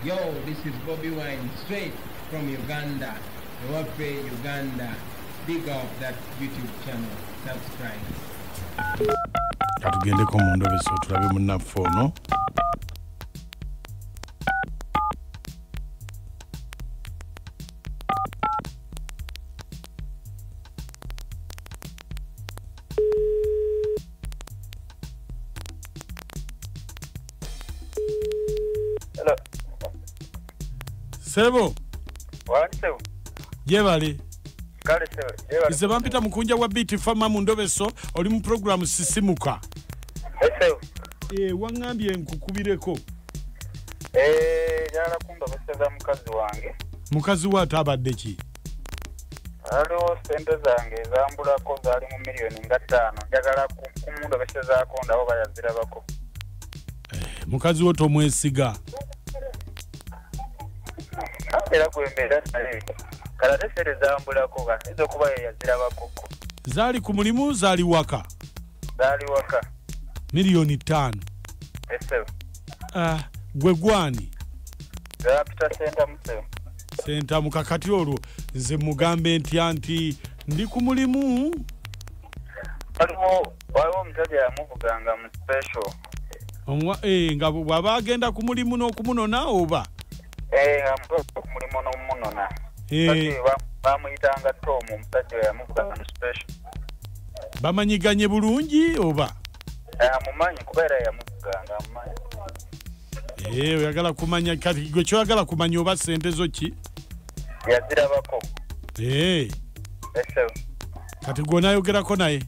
Yo, this is Bobby Wine, straight from Uganda. Wapre Uganda. Big up that YouTube channel. Subscribe. Katugende ko mu ndobeso tulabe munafo no. Hello. Sebo. Wanse. Jebali. Kale sebo. Jebali. Ise bampita mukunja wa Beat Fama mu ndobeso oli mu program sisimuka. Sebo. Wangambye nkukubireko. Jala kumba baseza mukazi wange. Mukazi wa tabadde ki? Aliwo sente zange zambulako zaali mu miliyoni nga 5. Njagala kumundu basezaako ndabo bayazirabako. Mukazi wo tomwesiga. Era kwembeera nale. Kala sente zambulako ga izo kuba yazirabako. Zaali ku mulimu zaali waka. Zaali waka. Miliyoni 5. Sebo. Gwe gwani? Zapita senta musebo. Senta mukakati olwo nze mugambe nti ndi ku mulimu. Waliwo omusajja yamuvuganga mu special. Nga bw'aba agenda ku mulimu n'okumunona oba? Nga mulimu n'omunona. Bamuyitanga Tom, omusajja yamuvuganga mu special. Bamanyiganye bulungi oba? Amumanyi kubeera yamuvuganga amumanyi. Oyagala kumanya kati gwe kyoyagala kumanya oba sente zo ki? Yazirabako. Kati gwe onaayogerako naye?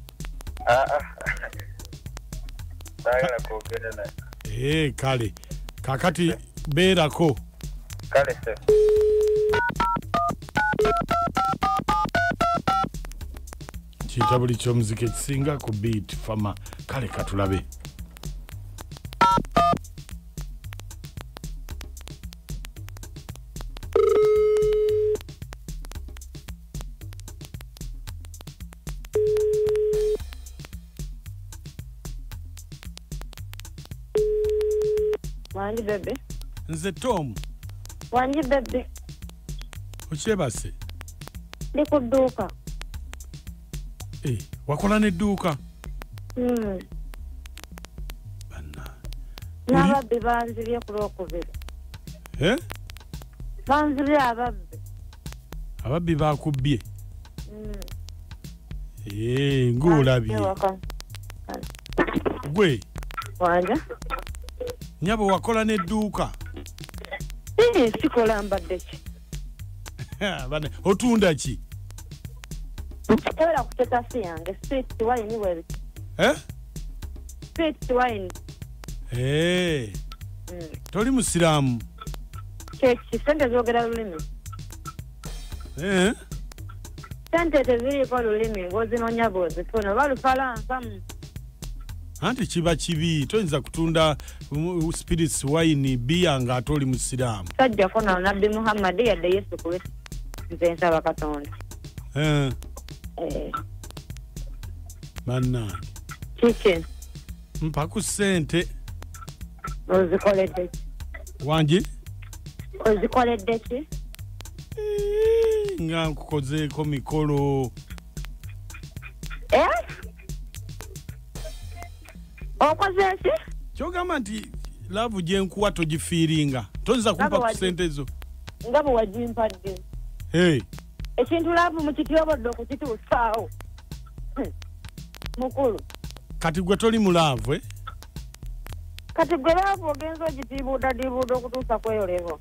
Saagala kwogera naye. Kale kakati beerako. Kale se. Kiyita buli ky'omuzika ekisinga ku Beat Fama. Kale katulabe. Wanji bebe. Nze Tom. Wanji bebe. Okyebase? Ndi ku dduuka. Wakola n'edduuka? N'ababbi banzibye ku Lwokubiri. Banzibye ababbi. Ababbi bakubbye? Ng'olabye. Gwe? Wanja? Nyabo wakola n'edduuka? Sikola mbadde ki. Otunda ki? Ebera kutetasi yange, street wine webiki. Street wine. Toli musiraamu? Keki, sente zoogera lulimi. Sente teziriko lulimi, ng'ozinoonya bw'ozifuna, balufalansa. Anti kiba kibi, toyinza kutunda spirits wine bia ng'ate oli musiraamu. Sajjako na Nabbi Muhammad yadde Yesu Kristo. Nze nsaba Katonda. Manna. Kiki? Mpa ku ssente. Ozikoledde ki? Wangi? Ozikoledde ki? Nga nkukozeeko mikolo. Okoze ki? Kyogamba nti laavu gye nkuwa togifiiringa. Toyinza kumpa ku ssente zo. Nga bwe wagimpadde. Ekintu laavu mukityobodde okukituusaawo. Mukulu. Kati gwe toli mulaavu, Kati gwe laavu ogenza ogitiibuudadiibuuda okutuusa kweyolevo.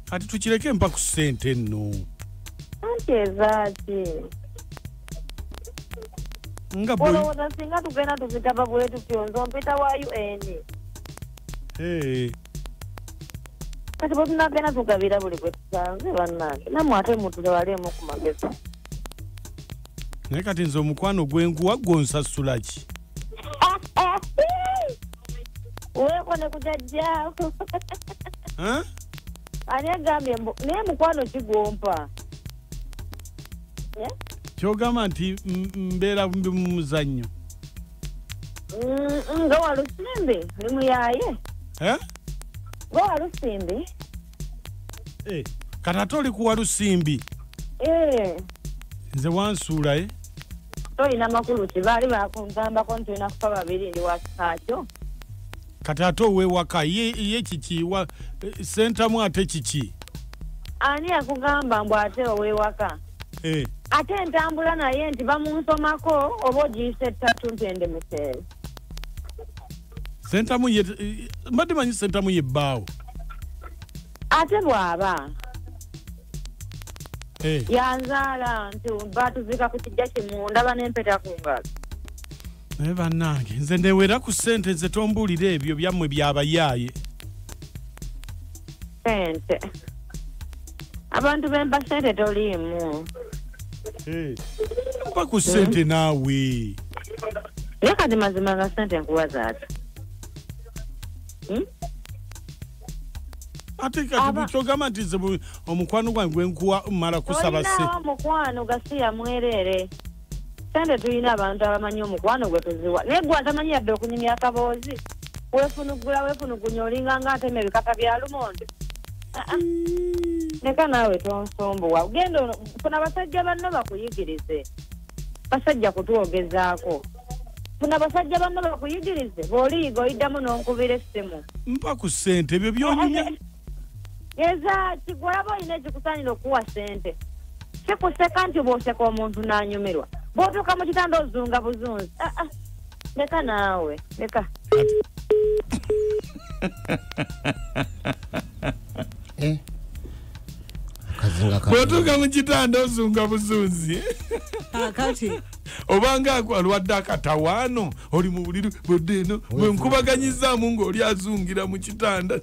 Kati tukireke mpa ku ssente nno. Anti ezaaki. Nga bwe. Olowooza singa tugenda tuzitaba bwe tutyo nze ompita wa UN. Kati bwe tunagenda tugabira buli gwe tusanze bannange. Nammwe ate mutulewaleemu ku magezi. Naye kati nze omukwano gwenkuwa gwonsasula ki? Weeko ne kujajjaawo. Ani agambye naye mukwano kigwompa? Kyogamba nti mbeera mu muzannyo. Nga walusimbe ni muyaye. Wa Lusimbi. Kati oli kuwa Lusimbi. Nze wansuula Toyina makulu ki baali bakungambako nti olina kufa babiri ndi wakikakyo. Kati ate ow'ewaka ye kiki sentamu ate kiki? Ani yakugamba mbu ate ow'ewaka? Ate entambula naye nti bamunsomako oba ogiyisa ettatu mpendemuseere. Sentamu ye mbadde manyi sentamu ye bbaawo. Ate bw'aba yanzaala nti batuzika ku kijja kimu ndaba n'empeta ku ngalo. Naye bannange nze newera ku ssente ze tombuulira ebyo byammwe byabayaaye. Sente abantu bemba sente toliimu. Mpa ku ssente naawe. Naye kati mazima nga sente nkuwaza ati. Ate kati kyogamba nti nze omukwano gwange gwe nkuwa mmala kusaba se. Olina omukwano gasiya mwerere. Sente tulina abantu abamanyi omukwano gwe tuziwa. Naye gwe atamanyi yadde okunyumya akaboozi. Weefunugunya olinganga atema ebikata bya lumonde. Neka naawe tonsombuwa. Genda funa abasajja banno bakuyigirize. Basajja kutwogezaako. Funa basajja banno bakuyigirize. Bw'oliyiga oyiddamu n'onkubira essimu. Mpa ku ssente ebyo byonyumya. Eza kigwalaba olina ekikusaanira okuwa ssente. Kikuseka nti bw'oseka omuntu n'anyumirwa. Bw'otuuka mu kitanda ozunga buzunzi. Leka naawe. Leka. Bw'otuuka mu kitanda ozunga buzunzi. Kati obanga alwadde akatawaano oli mu buliri bwedde eno bwe nkubaganyizaamu ng'oli azungira mu kitanda.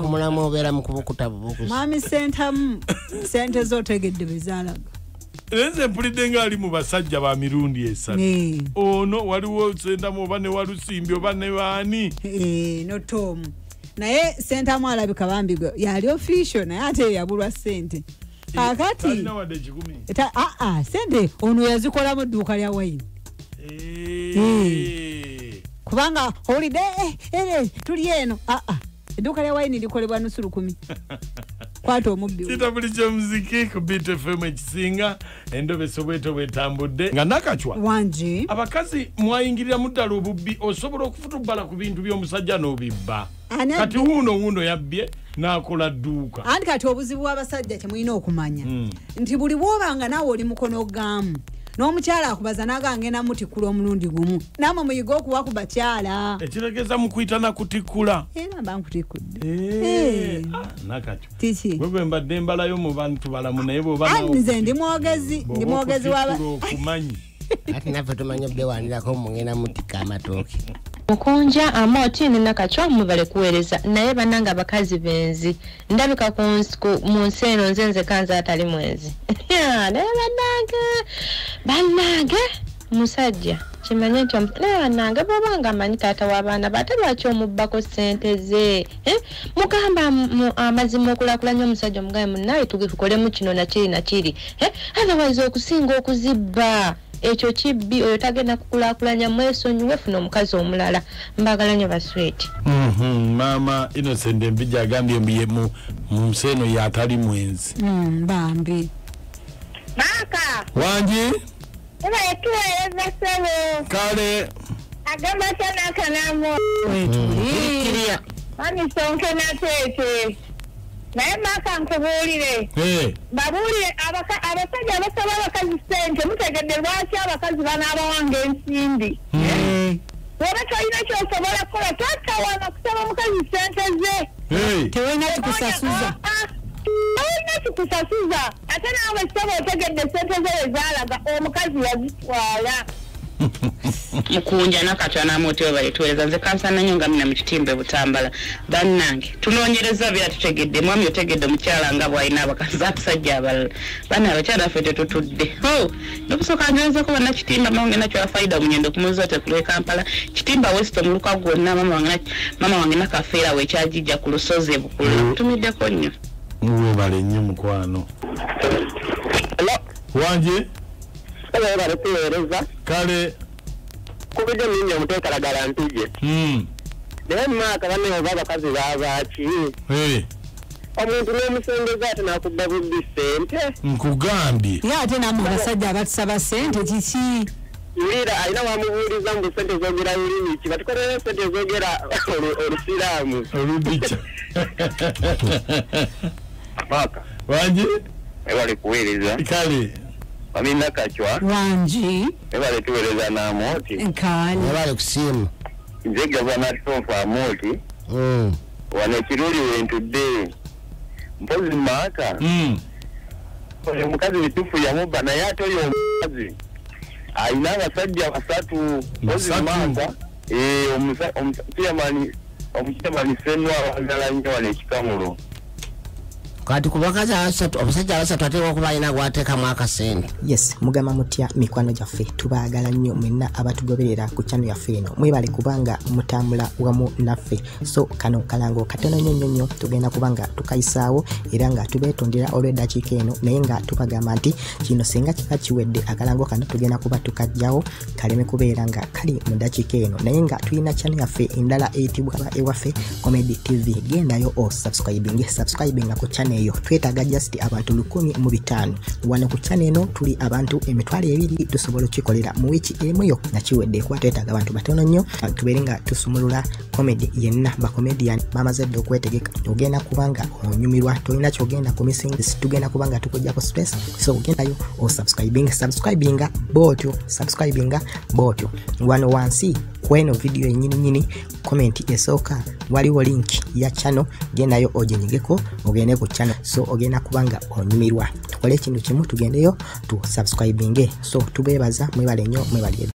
Omulamu obeera mu kubukuta bubukusi. Mwami Sentamu sente z'otegedde bwe zaalaga. Nze mpulidde ng'ali mu basajja ba mirundi esatu. Ono waliwo Sentamu oba ne Walusimbi oba ne baani. No Tom. Naye Sentamu alabika bambi yali official naye ate yabulwa sente. Kakati sente ono yazikola mu dduuka lya wayini. Kubanga olide tuli eno edduuka lya wayini likolebwa nusu 10. Kwata omubbi kitabuli ky'omuziki ku Beat FM ekisinga endobe Soweto bwetambudde nga nakacwa wangi abakazi mwayingirira mu ddala obubbi osobola okufutubbala ku bintu by'omusajja n'obibba. Kati wuuno yabbye n'akola dduuka. Anti kati obuzibu bw'abasajja kyemulina okumanya nti buli bw'obanga naawe oli mukono gamu n'omukyala akubaza n'agangenda mutikula omulundi gumu naamwe muyiga okuwa ku bakyala ekiregeza mu kuyitana kutikula era mba nkutikudde nakacyo tiki bwe mbadde mbalayo mu bantu balamu naye bw'oba nze ndi mwogezi okumanyi ati naffe tumanyi bewanirako mugenda mutika amatooke Mukonja amoti ni nakachwa mubale kuweleza naye bananga bakazi benzi ndabika mu nseno nzenze kanza atali mwezi naye banange musajja kimanye nti naye banange babanga manyi taata w'abaana bate lwaki omubbako ssente ze mugamba amazima okulakulanya omusajja omugaye munnaye tukolemu kino nakiri otherwise okusinga okuzibba ekyo kibbi oyo tagenda kukulakulanya mwesonyiwe funa omukazi omulala mbagala nnyo basweti. Mama Innocent Mbija agambye mbiye mu nseno yatali mwenzi. Bambi Maka wangi eba etuweereza ssebo kale agamba sana kanamu wetuli mami sonke nateeke naye Maka nkubuulire babuulire abasajja abasaba abakazi ssente mutegedde lwaki abakazi banaabawanga ensimbi oba tolina kyosobola kukola totawaana kusaba omukazi ssente ze tewalina kikusasuza tewalina kikusasuza ate naawe saba otegedde ssente ze wezaalaga omukazi yazitwala mukunja nakatwa namotyo balituweza nze kansana nnyo nga mina mu kitimbe Butambala bannange tunoonyereza bira tutegedde mwami otegedde mukyala nga bw'alina abakazi abasajja abalala bana abakyala ffe tetutudde nokusooka ngenza kuba na kitimba mawange nakyo faida munyendo kumuza tekulwe Kampala kitimba West omuluka gwonna mama wange nakafeera wekyajijja ku lusozi ebukulu tumiddeko nnyo muwebale nnyo mukwano wangi baletuweereza kale kubijja mingi omuteekalagala mpije naye mwaka bane oba abakazi baabaki omuntu n'omusengeza ate nakubba bubbi ssente nkugambye ye ate namwe abasajja abatusaba ssente kiki Lira aina wamubuuliza mbu sente zogera lulimi ki batukolera sente zogera olusiraamu olubica Maka wanji ebale kuweereza kale amina kachwa wanji ebale tuweereza na moti kale ebale kusimu nze gavana tonfa moti wane kiruli wentudde mpozi Maka oyo mukazi bitufu yamuba naye ate oyo omukazi aina abasajja basatu mpozi Maka omukyamani senwa awagala nnyo wano ekikamulo kati kubakazi abasajja abasatu ate okuba alina gwateekamu akasente. Yes, mugama mutya mikwano gyaffe tubaagala nnyo mwenna abatugoberera ku channel yaffe eno mwebale kubanga mutambula wamu naffe. So kano kalango katono nnyo tugenda kubanga tukayisaawo era nga tubeetondera olw'eddakiika eno naye nga tubagamba nti kino singa kika kiwedde akalango kano tugenda kuba tukajjawo kaleme kubeera nga kali mu ddakiika eno naye nga tulina channel yaffe endala eyitibwa ewaffe Comedy TV. Gendayo subscribing ku channel eyo twetaaga just abantu 105 wano ku channel eno tuli abantu emitwalo 2 tusobola okukolera mu wiki emu yo nakiwedde kuba twetaaga abantu batono nnyo tubeere nga tusumulula comedy yenna ba comedian bamaze dde okwetegeka ogenda kubanga onyumirwa tolina kyogenda ku missing tugenda kubanga tukujjako space so ogendayo subscribinga botyo wano wansi kweno video nyini comment esooka waliwo link ya channel gendayo ojenyigeko ogende ku channel so ogenda kubanga onyumirwa tukole ekintu kimu tugendeyo tu subscribinge so tubebaza mwebale nnyo mwebale